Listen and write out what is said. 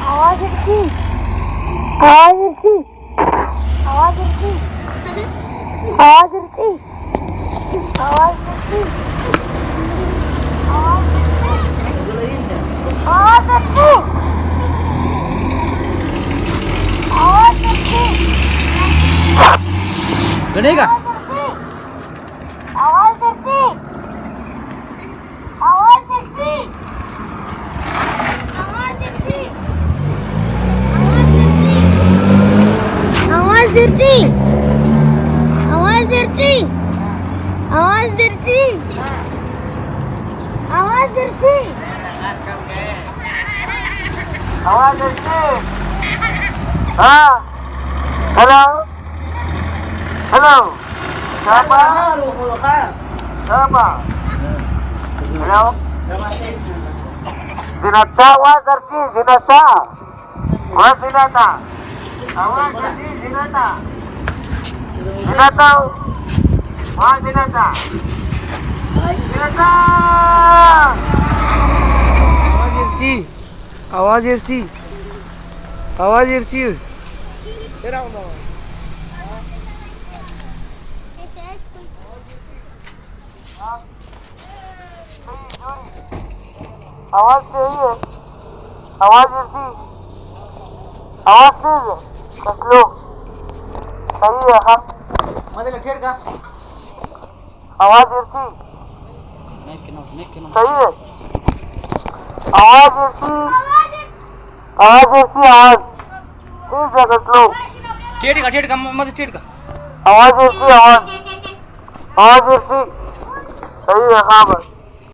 आवाज येते आवाज येते आवाज येते आवाज येते आवाज येते आवाज येते आवाज येते गणे का आवाज येते आवाज येते आवाज देती आवाज देती आवाज देती आवाज देती आवाज येते हा हॅलो हॅलो साबा साबा हॅलो Dinata आवाज करती Dinata वा Dinata आवाज करती Dinata Dinata वा Dinata Dinata आवाज येरसी आवाज येरसी आवाज चाहिए आवाज येती आवाज चाहिए कसलो सही है हाँ मध्ये लक्षात का आवाज येती सही है आवाज येती आवाज ठीक है कसलो ठेट का मध्ये ठेट का आवाज येती आवाज येती सही है हाँ बस